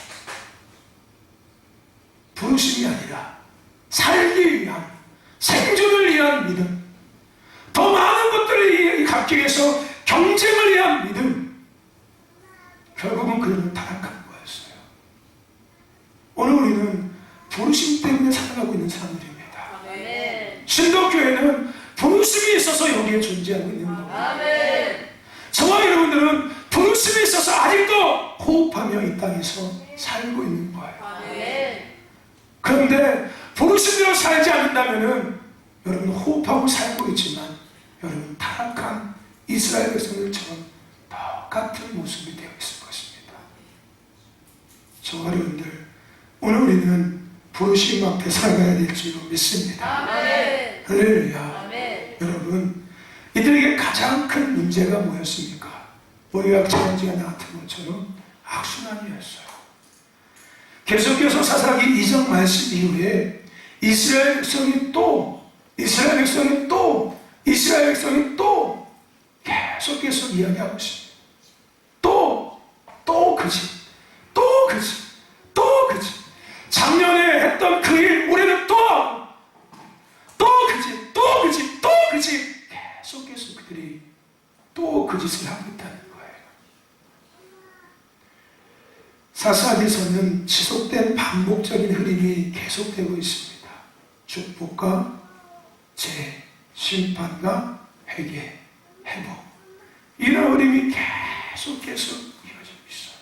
부르심이 아니라 살기 위한 생존을 위한 믿음, 더 많은 것들을 갖기 위해서 경쟁을 위한 믿음, 결국은 그들은 타락한 거였어요. 오늘 우리는 부르심 때문에 살아가고 있는 사람들입니다. 신도교회는 부르심이 있어서 여기에 존재하고 있는 겁니다. 저와 여러분들은 부르심이 있어서 아직도 호흡하며 이 땅에서 살고 있는 거예요. 그런데 부르심대로 살지 않는다면 여러분 호흡하고 살고 있지만 여러분 타락한 이스라엘 백성들처럼 똑같은 모습이 되어 있을 것입니다. 저와 여러분들 오늘 우리는 부르심 앞에 살아가야 될 줄로 믿습니다. 할렐루야. 여러분 이들에게 가장 큰 문제가 뭐였습니까? 모리악 찬양지가 나왔던 것처럼 악순환이었어요. 계속해서 사사기 2장 말씀 이후에 이스라엘 백성이 또 계속해서 이야기하고 있습니다. 또 그지. 작년에 했던 그 일 올해는 또 그지. 계속해서 그들이 또 그 짓을 하고 있다는 거예요. 사사기에서는 지속된 반복적인 흐름이 계속되고 있습니다. 축복과 재, 심판과 회개, 회복, 이런 흐름이 계속해서 이어지고 있어요.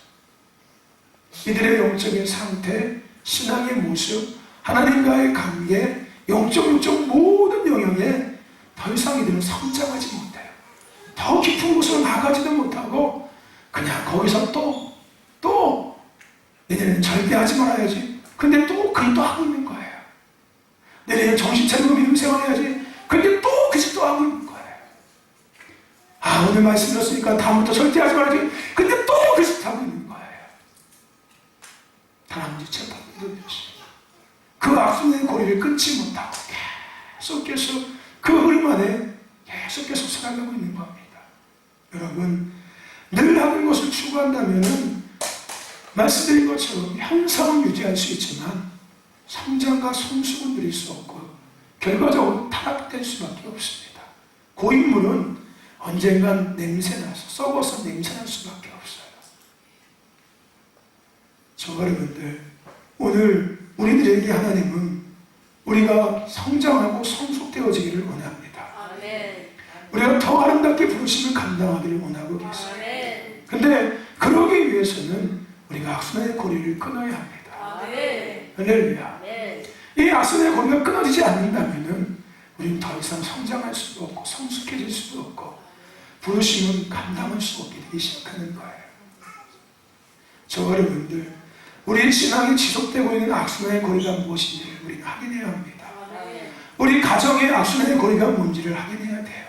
이들의 영적인 상태, 신앙의 모습, 하나님과의 관계, 영적 모든 영역에 더 이상 이들은 성장하지 못해요. 더 깊은 곳으로 나가지도 못하고 그냥 거기서 또 내년에는 절대 하지 말아야지. 근데 또 그걸 또 하고 있는 거예요. 내년에는 정신 차리고 믿음 생활해야지. 근데 또 그 짓 또 하고 있는 거예요. 아, 오늘 말씀 들었으니까 다음부터 절대 하지 말아야지. 근데 또 그 짓 하고 있는 거예요. 다람쥐 채판 믿음이었습니다. 그 악순환의 고리를 끊지 못하고 계속해서 그 흐름 안에 계속해서 살아가고 있는 겁니다. 여러분, 늘 하는 것을 추구한다면 말씀드린 것처럼 형상은 유지할 수 있지만 성장과 성숙은 누릴 수 없고 결과적으로 타락될 수밖에 없습니다. 고인물은 언젠간 냄새나서 썩어서 냄새날 수밖에 없어요. 저와 여러분들, 오늘 우리들에게 하나님은 우리가 성장하고 성숙되어지기를 원합니다. 우리가 더 아름답게 부르심을 감당하기를 원하고 계세요. 근데 그러기 위해서는 우리가 악순환의 고리를 끊어야 합니다. 할렐루야. 이 악순환의 고리가 끊어지지 않는다면 우리는 더 이상 성장할 수도 없고 성숙해질 수도 없고 부르심은 감당할 수 없게 되기 시작하는 거예요. 저와 여러분들, 우리의 신앙이 지속되고 있는 악순환의 고리가 무엇인지를 우리는 확인해야 합니다. 우리 가정의 악순환의 고리가 뭔지를 확인해야 돼요.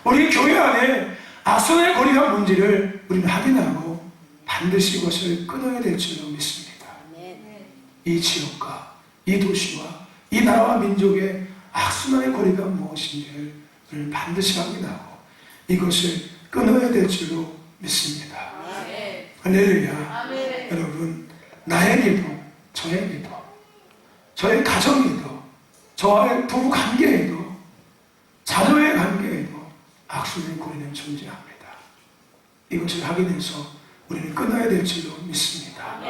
우리 교회 안에 악순환의 고리가 뭔지를 우리는 확인하고 반드시 이것을 끊어야 될 줄로 믿습니다. 이 지역과 이 도시와 이 나라와 민족의 악순환의 고리가 무엇인지를 우리는 반드시 확인하고 이것을 끊어야 될 줄로 믿습니다. 할렐루야. 여러분, 나에게도, 저에게도, 저의 가정에도, 저와의 부부 관계에도, 자녀의 관계에도 악순환의 고리는 존재합니다. 이것을 확인해서 우리는 끊어야 될 줄로 믿습니다.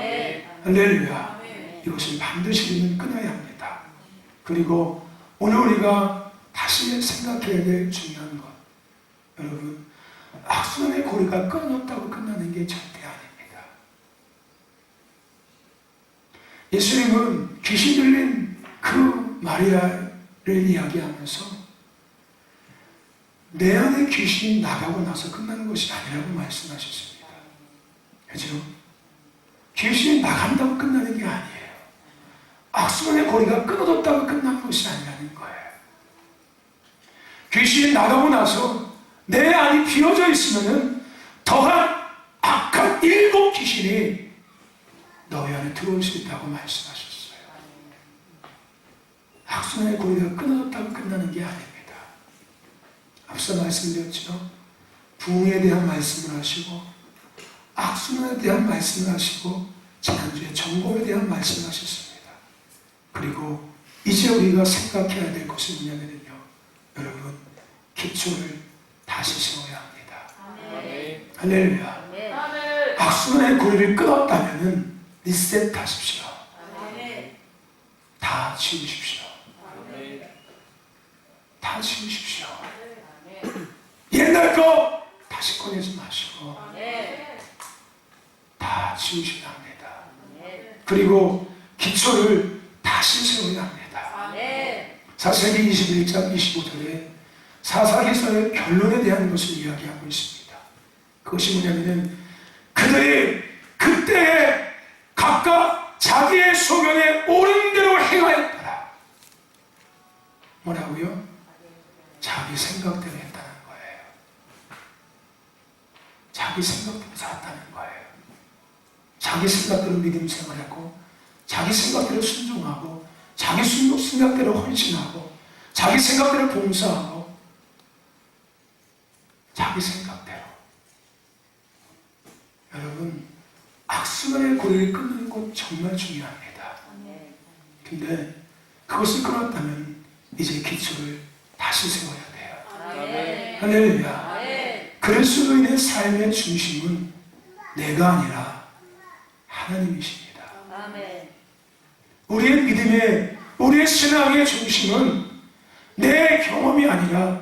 할렐루야. 이것을 반드시 우리는 끊어야 합니다. 그리고 오늘 우리가 다시 생각해야 될 중요한 것, 여러분, 악순환의 고리가 끊었다고 끝나는 게 절대 아닙니다. 예수님은 귀신 들린 그 마리아를 이야기하면서 내 안에 귀신이 나가고 나서 끝나는 것이 아니라고 말씀하셨습니다. 그죠? 귀신이 나간다고 끝나는 게 아니에요. 악순환의 고리가 끊어졌다고 끝난 것이 아니라는 거예요. 귀신이 나가고 나서 내 안이 비어져 있으면은 더한 악한 7 귀신이 너희 안에 들어올 수 있다고 말씀하셨어요. 악순환의 고리가 끊어졌다고 끝나는 게 아닙니다. 앞서 말씀드렸죠. 부흥에 대한 말씀을 하시고 악순환에 대한 말씀을 하시고 지난주에 정복에 대한 말씀을 하셨습니다. 그리고 이제 우리가 생각해야 될 것이 뭐냐면요, 여러분, 기초를 다시 세워야 합니다. 아멘. 할렐루야. 아멘. 악순환의 고리를 끊었다면 리셋하십시오. 아멘. 다 지우십시오. 아멘. 다 지우십시오. 아멘. 옛날 거 다시 꺼내지 마시고 다 지우셔야 합니다. 그리고 기초를 다시 세워야 합니다. 사사기 21장 25절에 사사기서의 결론에 대한 것을 이야기하고 있습니다. 그것이 뭐냐면 그들이 그때에 각각 자기의 소견에 옳은 대로 행하였더라. 뭐라고요? 자기 생각대로 했다는 거예요. 자기 생각대로 살았다는 거예요. 자기 생각대로 믿음 생활하고 자기 생각대로 순종하고 자기 생각대로 헌신하고 자기 생각대로 봉사하고 자기 생각대로. 여러분, 악순환의 고리를 끊는 것 정말 중요합니다. 근데 그것을 끊었다면 이제 기초를 다시 세워야 돼요. 할렐루야. 그리스도인의 인해 삶의 중심은 내가 아니라 하나님이십니다. 우리의 믿음의, 우리의 신앙의 중심은 내 경험이 아니라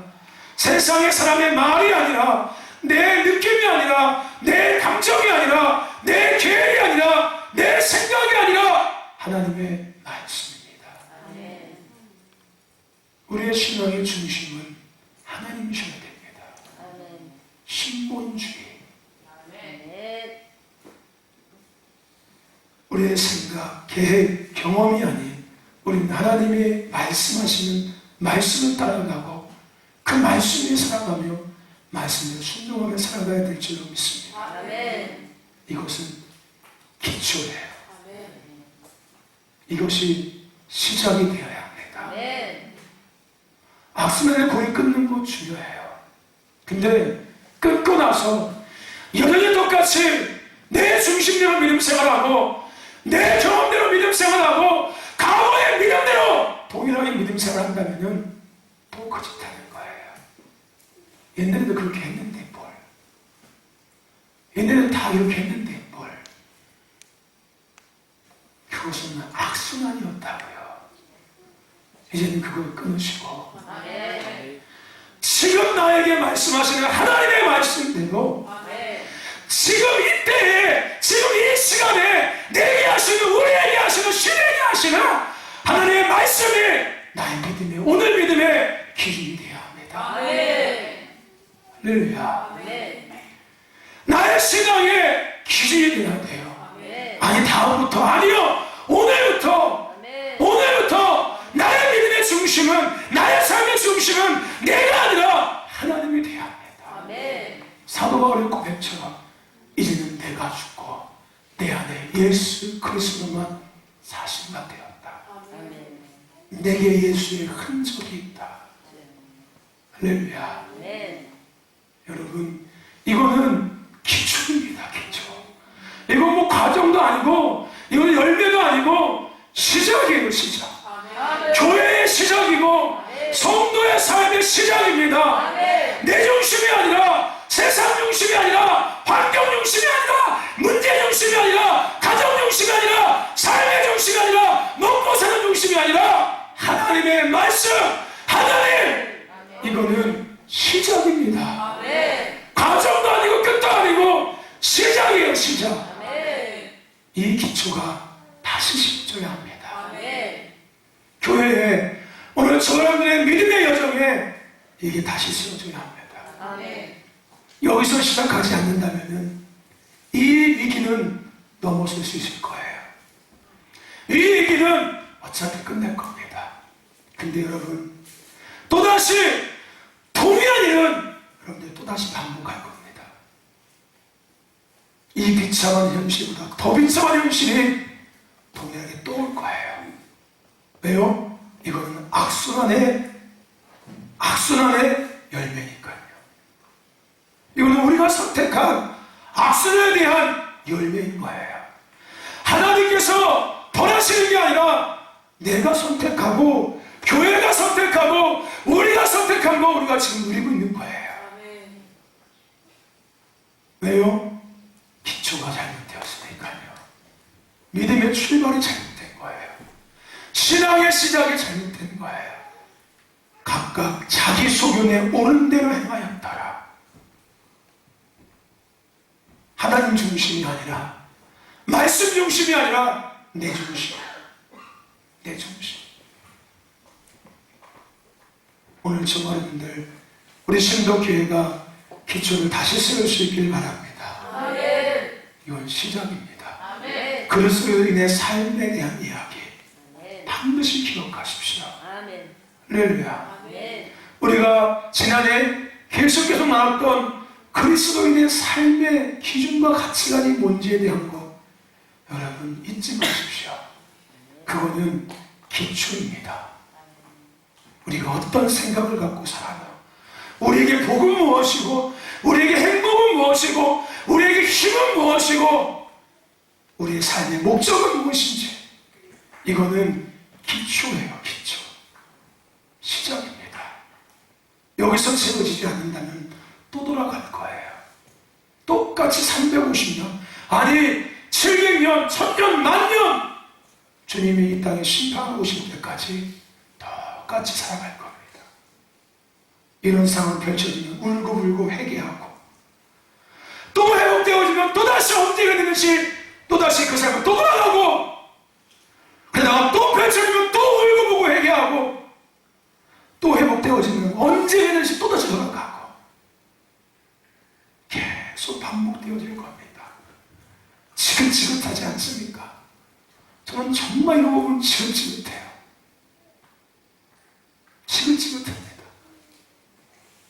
세상의 사람의 말이 아니라 내 느낌이 아니라 내 감정이 아니라 내 계획이 아니라 내 생각이 아니라 하나님의 말씀입니다. 우리의 신앙의 중심은 하나님이셔야 됩니다. 신본주의. 우리의 생각, 계획, 경험이 아닌 우리는 하나님의 말씀하시는 말씀을 따라가고 그 말씀에 살아가며 말씀을 순종하며 살아가야 될 줄로 믿습니다. 이것은 기초예요. 이것이 시작이 되어야 합니다. 악순환의 고리 끊는 거 중요해요. 근데 끊고 나서 여전히 똑같이 내 중심대로 믿음 생활하고 내 경험대로 믿음 생활하고 과거의 믿음대로 동일하게 믿음 생활한다면 또 거짓하는 거예요. 옛날에도 그렇게 했는데 뭘. 옛날에는 다 이렇게 했는데 뭘. 그것은 악순환이었다고요. 이제는 그걸 끊으시고 지금 나에게 말씀하시는 하나님의 말씀대로 지금 이때에 지금 이 시간에 내게 하시는 우리에게 하시는 신에게 하시는 하나님의 말씀이 나의 믿음의 오늘 믿음의 기준이 되어야 합니다. 할렐루야. 나의 신앙의 기준이 되어야 돼요. 아니 다음부터 아니요 오늘부터 나의 믿음의 중심은 나의 삶의 중심은 내가 아니라 하나님이 되어야 합니다. 사도 바울의 고백처럼 이제는 내가 죽고 내 안에 예수 그리스도만 사신가 되었다. 내게 예수의 흔적이 있다. 할렐루야. 여러분, 이거는 기초입니다. 기초. 이건 뭐 과정도 아니고 이건 열매도 아니고 시작이에요. 시작. 교회의 시작이고 성도의 삶의 시작입니다. 내 중심이 아니라 세상 중심이 아니라 환경 중심이 아니라 문제 중심이 아니라 가정 중심이 아니라 삶의 중심이 아니라 먹고 사는 중심이 아니라 하나님의 말씀, 하나님, 이거는 시작입니다. 과정도 아니고 끝도 아니고 시작이에요. 시작. 이 기초가 다시 심어져야 합니다. 교회에 오늘 저여러분의 믿음의 여정에 이게 다시 세워져야 합니다. 여기서 시작하지 않는다면 이 위기는 넘어설 수 있을 거예요. 이 얘기는 어차피 끝낼 겁니다. 근데 여러분, 또다시 동일한 일은 여러분들 또다시 반복할 겁니다. 이 비참한 현실보다 더 비참한 현실이 동일하게 또 올 거예요. 왜요? 이거는 악순환의 열매니까요. 이거는 우리가 선택한 악순환에 대한 열매인 거예요. 하나님께서 벌하시는 게 아니라 내가 선택하고 교회가 선택하고 우리가 선택한 거 우리가 지금 누리고 있는 거예요. 왜요? 기초가 잘못되었으니까요. 믿음의 출발이 잘못된 거예요. 신앙의 시작이 잘못된 거예요. 각각 자기 소견에 옳은 대로 행하였더라. 하나님 중심이 아니라, 말씀 중심이 아니라 내 중심. 내 중심. 오늘 저와 여러분들, 우리 신도교회가 기초를 다시 세울 수 있길 바랍니다. 아멘. 이건 시작입니다. 아멘. 그리스도로 인해 삶에 대한 이야기 반드시 기억하십시오. 아멘. 할렐루야. 아멘. 우리가 지난해 계속 나왔던 그리스도인의 삶의 기준과 가치관이 뭔지에 대한 것 여러분 잊지 마십시오. 그거는 기초입니다. 우리가 어떤 생각을 갖고 살아요? 우리에게 복은 무엇이고, 우리에게 행복은 무엇이고, 우리에게 힘은 무엇이고, 우리의 삶의 목적은 무엇인지, 이거는 기초예요. 기초. 시작입니다. 여기서 채워지지 않는다면 또 돌아갈 거예요. 똑같이 350년, 아니 700년, 1000년, 만년 주님이 이 땅에 심판하고 오실 때까지 똑같이 살아갈 겁니다. 이런 상황 펼쳐지면 울고불고 회개하고, 또 회복되어지면 또다시 엎드리게 되듯이 또다시 그 삶을 또 돌아가고, 그러다가 또 펼쳐지면 또 울고보고 회개하고, 또 회복되어지면 언제 되는지 또다시 돌아가고, 계속 반복되어질 겁니다. 지긋지긋하지 않습니까? 저는 정말 이런 부분 지긋지긋해요. 지긋지긋합니다.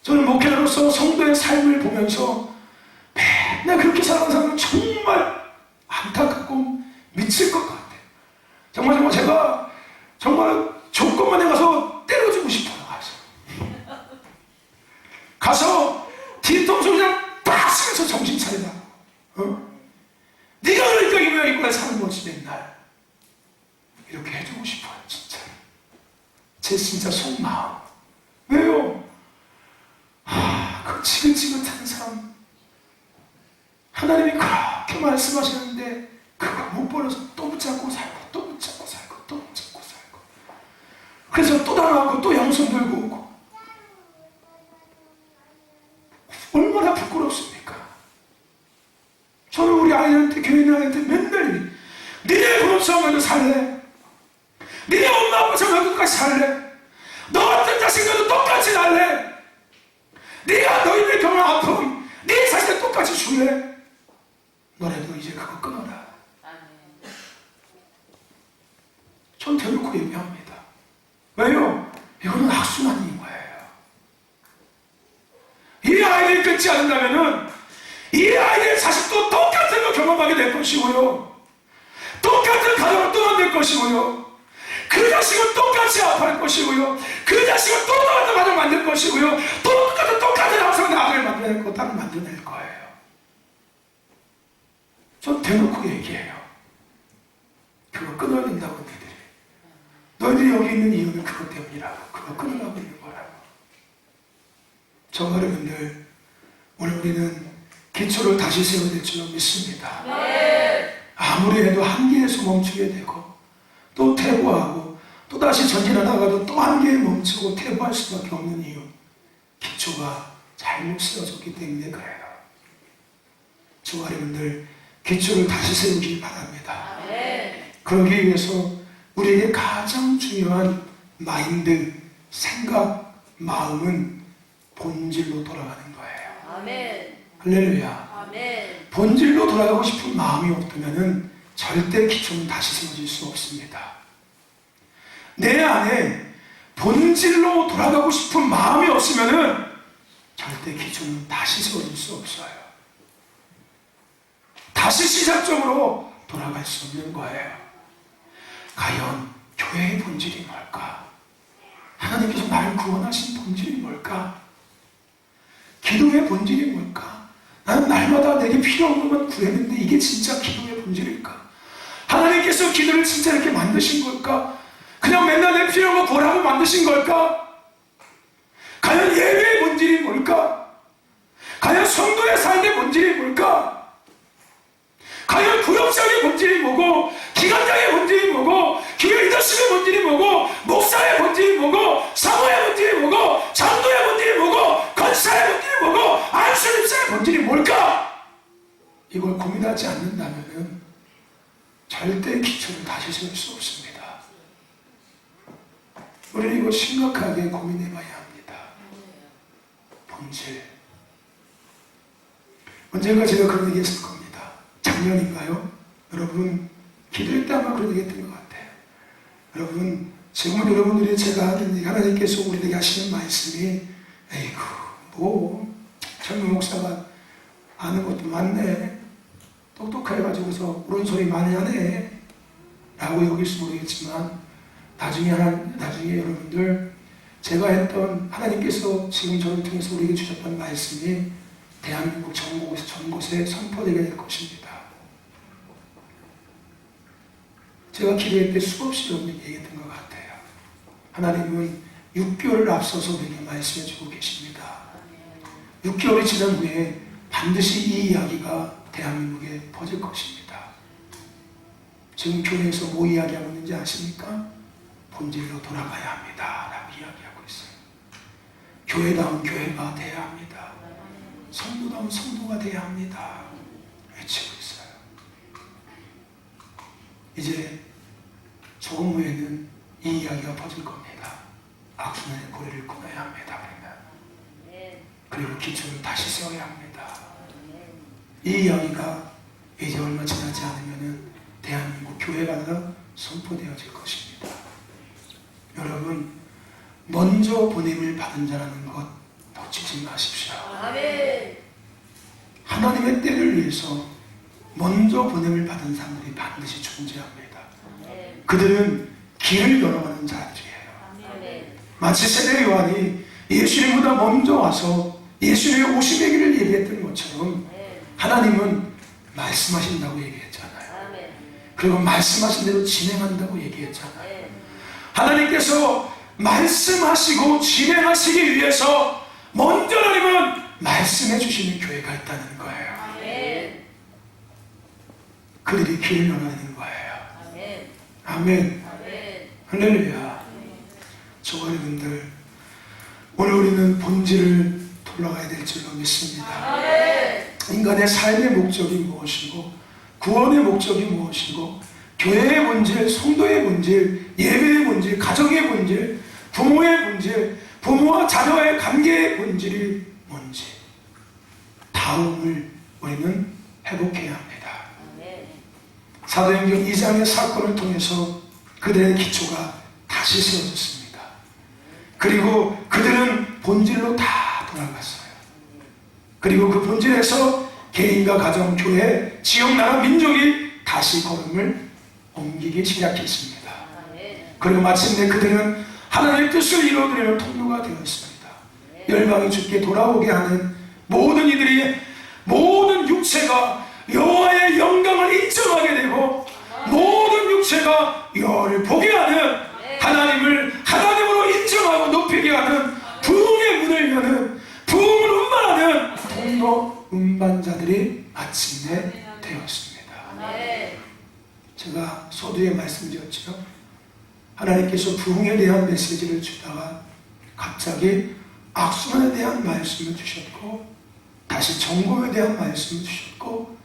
저는 목회자로서 성도의 삶을 보면서 맨날 그렇게 살아가는 사람은 정말 안타깝고 미칠 것 같아요. 정말 제가 정말 조건만에 가서 때려주고 싶어요. 가서 뒤통수 그냥 빡 쓰면서 정신 차리라. 네가 그러니까 이 모양이구나 사는 거지 맨날. 이렇게 해주고 싶어요. 진짜 제 진짜 속마음. 왜요? 그 지긋지긋한 사람, 하나님이 그렇게 말씀하시는데 그거 못 버려서 또 붙잡고 살고, 또 붙잡고 살고, 또 붙잡고 살고, 그래서 또 당하고 또 양손 들고 오고, 얼마나 부끄럽습니까? 저는 우리 아이한테, 교회 아이한테 맨날 니네 부모 생활도 살래? 니네 엄마 아빠 생활도 똑같이 살래? 너 같은 자식들도 똑같이 살래? 네가 너희들 경험 아픔 네 자식들 똑같이 줄래? 너네도 이제 그거 끊어라. 전 대놓고 얘기합니다. 왜요? 이거는 악순환인 거예요. 이 아이들이 끊지 않는다면은 이 아이의 자식도 똑같은 거 경험하게 될 것이고요, 똑같은 가정을 또 만들 것이고요, 그 자식은 똑같이 아파할 것이고요, 그 자식은 또 똑같은 가정 만들 것이고요, 똑같은 학생의 아들을 만들어낼 거, 딸을 만들어낼 거예요. 전 대놓고 얘기해요. 그거 끊어야 된다고. 너희들이 여기 있는 이유는 그것 때문이라고. 그거 끊으라고 있는 거라고. 저와 여러분들, 오늘 우리는 기초를 다시 세워야 될 줄 믿습니다. 네. 아무리 해도 한계에서 멈추게 되고, 또 퇴보하고, 또 다시 전진하다가도 또 한계에 멈추고 퇴보할 수밖에 없는 이유, 기초가 잘못 세워졌기 때문에 그래요. 저와 여러분들, 기초를 다시 세우길 바랍니다. 네. 그러기 위해서 우리에게 가장 중요한 마인드, 생각, 마음은 본질로 돌아가는 거예요. 아멘. 할렐루야. 본질로 돌아가고 싶은 마음이 없다면 절대 기초는 다시 세워질 수 없습니다. 내 안에 본질로 돌아가고 싶은 마음이 없으면 절대 기초는 다시 세워질 수 없어요. 다시 시작점으로 돌아갈 수 없는 거예요. 과연 교회의 본질이 뭘까? 하나님께서 나를 구원하신 본질이 뭘까? 기도의 본질이 뭘까? 나는 날마다 내게 필요한 것만 구했는데 이게 진짜 기도의 본질일까? 하나님께서 기도를 진짜 이렇게 만드신 걸까? 그냥 맨날 내 필요한 거 구하라고 만드신 걸까? 과연 예배의 본질이 뭘까? 과연 성도의 삶의 본질이 뭘까? 과연 구역장의 본질이 뭐고, 기관장의 본질이 뭐고, 교회 리더십의 본질이 뭐고, 목사의 본질이 뭐고, 사모의 본질이 뭐고, 장로의 본질이 뭐고, 권사의 본질이 뭐고, 안수님사의 본질이 뭘까? 이걸 고민하지 않는다면 절대 기초를 다시 세울 수 없습니다. 우리는 이거 심각하게 고민해봐야 합니다. 본질. 언젠가 제가 그런 얘기 했을 겁니다. 작년인가요? 여러분 기도할 때 아마 그런 얘기 했던 것 같아요. 여러분 지금은 여러분들이 제가 하는 얘기, 하나님께서 우리에게 하시는 말씀이 에이구 뭐 젊은 목사가 아는 것도 많네, 똑똑해가지고서 그런 소리 많이 하네 라고 여길지 모르겠지만 나중에 여러분들 제가 했던, 하나님께서 지금 저를 통해서 우리에게 주셨던 말씀이 대한민국 전곳에 선포되게 될 것입니다. 제가 기도할 때 수없이 여러분에게 얘기했던 것 같아요. 하나님은 6개월을 앞서서 우리에게 말씀해 주고 계십니다. 6개월이 지난 후에 반드시 이 이야기가 대한민국에 퍼질 것입니다. 지금 교회에서 뭐 이야기하고 있는지 아십니까? 본질로 돌아가야 합니다 라고 이야기하고 있어요. 교회다운 교회가 돼야 합니다. 성도다운 성도가 돼야 합니다 외치고 있어요. 이제 조금 후에는 이 이야기가 퍼질 겁니다. 악순환의 고리를 끊어야 합니다. 그리고 기초를 다시 세워야 합니다. 이 이야기가 이제 얼마 지나지 않으면 대한민국 교회가 선포되어질 것입니다. 여러분 먼저 보냄을 받은 자라는 것 놓치지 마십시오. 하나님의 때를 위해서 먼저 보냄을 받은 사람들이 반드시 존재합니다. 그들은 길을 열어가는 자들이에요. 마치 세례 요한이 예수님보다 먼저 와서 예수님의 오심의 길을 예비했던 것처럼 하나님은 말씀하신다고 얘기했잖아요. 그리고 말씀하신 대로 진행한다고 얘기했잖아요. 하나님께서 말씀하시고 진행하시기 위해서 먼저 하나님은 말씀해 주시는 교회가 있다는 거예요. 그들이 길을 열어내는 거예요. 아멘. 할렐루야. 저와 여러분들 오늘 우리는 본질을 돌아가야 될 줄로 믿습니다. 인간의 삶의 목적이 무엇이고 구원의 목적이 무엇이고 교회의 본질, 성도의 본질, 예배의 본질, 가정의 본질, 부모의 본질, 부모와 자녀의 관계의 본질이 뭔지 다음을 우리는 회복해야 합니다. 사도행전 2장의 사건을 통해서 그들의 기초가 다시 세워졌습니다. 그리고 그들은 본질로 다 돌아갔어요. 그리고 그 본질에서 개인과 가정, 교회, 지역, 나라, 민족이 다시 걸음을 옮기기 시작했습니다. 그리고 마침내 그들은 하나님의 뜻을 이루어드리는 통로가 되었습니다. 열방이 주께 돌아오게 하는 모든 이들이 모든 육체가 여호와의 영광을 인정하게 되고 모든 육체가 여호와를 보게 하는, 하나님을 하나님으로 인정하고 높이게 하는 부흥의 문을 여는, 부흥을 운반하는 통로 운반자들이 마침내 되었습니다. 제가 서두에 말씀드렸죠. 하나님께서 부흥에 대한 메시지를 주다가 갑자기 악순환에 대한 말씀을 주셨고 다시 정복에 대한 말씀을 주셨고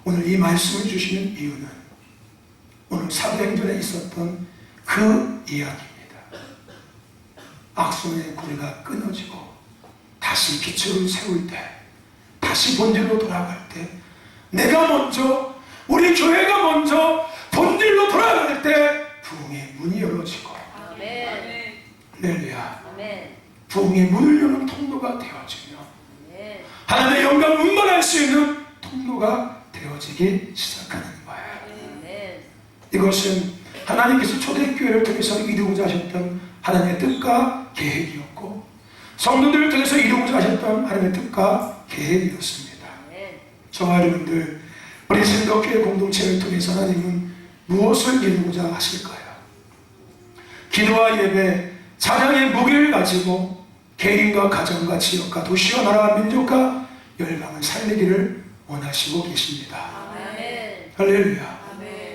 오늘 이 말씀을 주시는 이유는 오늘 사도행전에 있었던 그 이야기입니다. 악순환의 고리가 끊어지고 다시 기초를 세울 때 다시 본질로 돌아갈 때, 내가 먼저, 우리 교회가 먼저 본질로 돌아갈 때 부흥의 문이 열어지고, 할렐루야, 부흥의 문을 여는 통로가 되어지며 하나님의 영광을 운반할 수 있는 통로가 되어지기 시작하는 거예요. 이것은 하나님께서 초대교회를 통해서 이루고자 하셨던 하나님의 뜻과 계획이었고, 성도들을 통해서 이루고자 하셨던 하나님의 뜻과 계획이었습니다. 저와 여러분들, 우리 생덕교회 공동체를 통해서 하나님은 무엇을 이루고자 하실까요? 기도와 예배, 찬양의 무게를 가지고 개인과 가정과 지역과 도시와 나라와 민족과 열방을 살리기를 원하시고 계십니다. 할렐루야.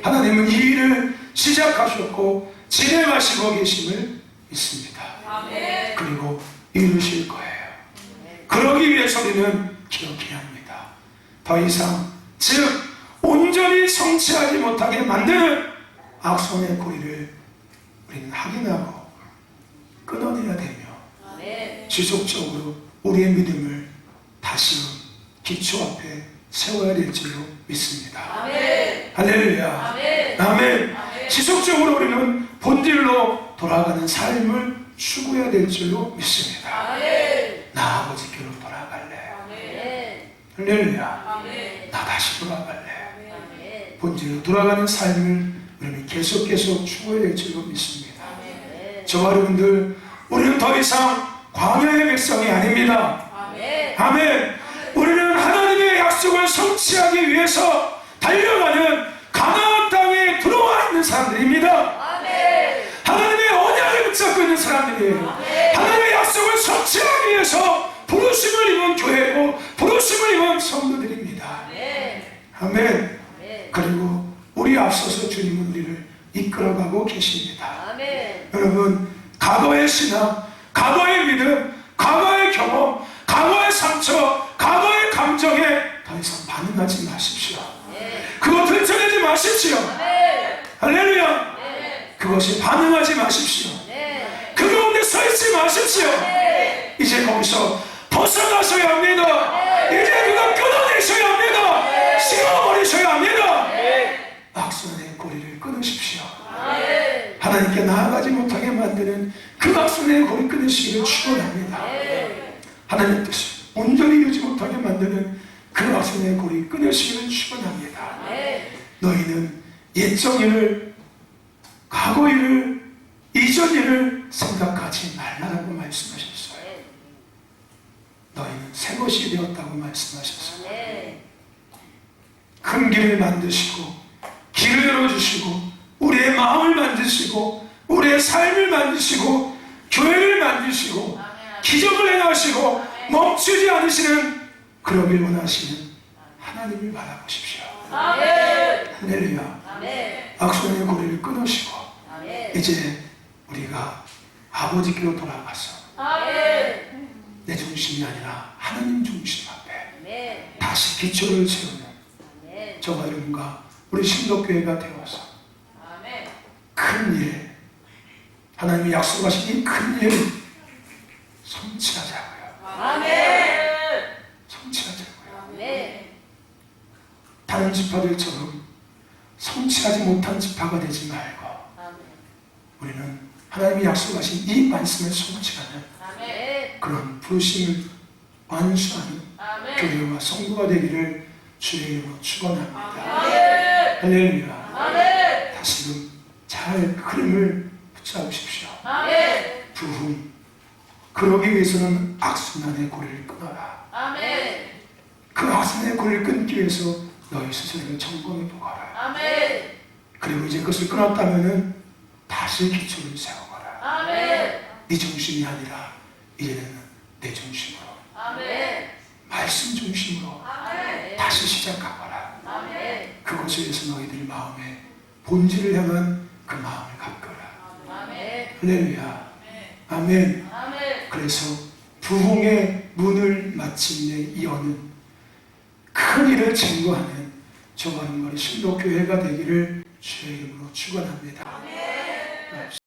하나님은 이 일을 시작하셨고 진행하시고 계심을 믿습니다. 그리고 이루실 거예요. 그러기 위해서 우리는 기억해야 합니다. 더 이상, 즉 온전히 성취하지 못하게 만드는 악성의 고리를 우리는 확인하고 끊어내야 되며, 지속적으로 우리의 믿음을 다시 기초 앞에 세워야 될 줄로 믿습니다. 할렐루야. 아멘. 지속적으로 우리는 본질로 돌아가는 삶을 추구해야 될 줄로 믿습니다. 나 아버지께로 돌아갈래. 할렐루야. 나 다시 돌아갈래. 본질로 돌아가는 삶을 우리는 계속 추구해야 될 줄로 믿습니다. 저와 여러분들, 우리는 더 이상 광야의 백성이 아닙니다. 아멘. 우리는 하나님의 약속을 성취하기 위해서 달려가는 가나안 땅에 들어와 있는 사람들입니다. 하나님의 언약을 붙잡고 있는 사람들이에요. 하나님의 약속을 성취하기 위해서 부르심을 입은 교회고 부르심을 입은 성도들입니다. 아멘. 그리고 우리 앞서서 주님은 우리를 이끌어가고 계십니다. 여러분, 과거의 신앙, 과거의 믿음, 과거의 경험, 과거의 상처, 과거의 감정에 더 이상 반응하지 마십시오. 그거 들춰내지 마십시오. 할렐루야. 그것이 반응하지 마십시오. 그 가운데 서 있지 마십시오. 이제 거기서 벗어나셔야 합니다. 이제 그거 끊어내셔야 합니다. 씌워버리셔야 합니다. 악선의 고리를 끊으십시오. 하나님께 나아가지 못하게 만드는 그 악선의 고리 끊으시기를 축원합니다. 하나님의 뜻을 온전히 이루지 못하게 만드는 그 악선의 고리 끊으시기를 축원합니다. 너희는 옛적 일을, 과거 일을, 이전 일을 생각하지 말라라고 말씀하셨어요. 너희는 새 것이 되었다고 말씀하셨어요. 큰 길을 만드시고 길을 열어주시고 우리의 마음을 만드시고 우리의 삶을 만드시고 교회를 만드시고 기적을 행하시고 멈추지 않으시는, 그러길 원하시는 하나님을 바라보십시오. 할렐루야. 악선의 고리를 끊으시고 이제 우리가 아버지께로 돌아가서 내 중심이 아니라 하나님 중심 앞에 다시 기초를 세우는 저와 여러분과 우리 신덕교회가 되어서 큰 일, 하나님이 약속하신 이 큰 일을 성취하자고요. 성취하자고요. 다른 지파들처럼 성취하지 못한 지파가 되지 말고 우리는 하나님이 약속하신 이 말씀을 성취하는 그런 부르심을 완수하는 교회와 성도가 되기를 주의 이름으로 축원합니다. 할렐루야. 다시금 잘 흐름을 붙잡으십시오. 부흥, 그러기 위해서는 악순환의 고리를 끊어라. 그 악순환의 고리를 끊기 위해서 너희 스스로를 점검해 보거라. 그리고 이제 그것을 끊었다면 다시 기초를 세워거라. 네 중심이 아니라 이제는 내 중심으로, 말씀 중심으로 다시 시작하거라. 그것을 위해서 너희들 마음에 본질을 향한 그 마음을 갖거라. 할렐루야. 아멘. 그래서 부흥의 문을 마침내 여는 큰 일을 증거하는 저와 여러분의 신도교회가 되기를 주의 이름으로 축원합니다.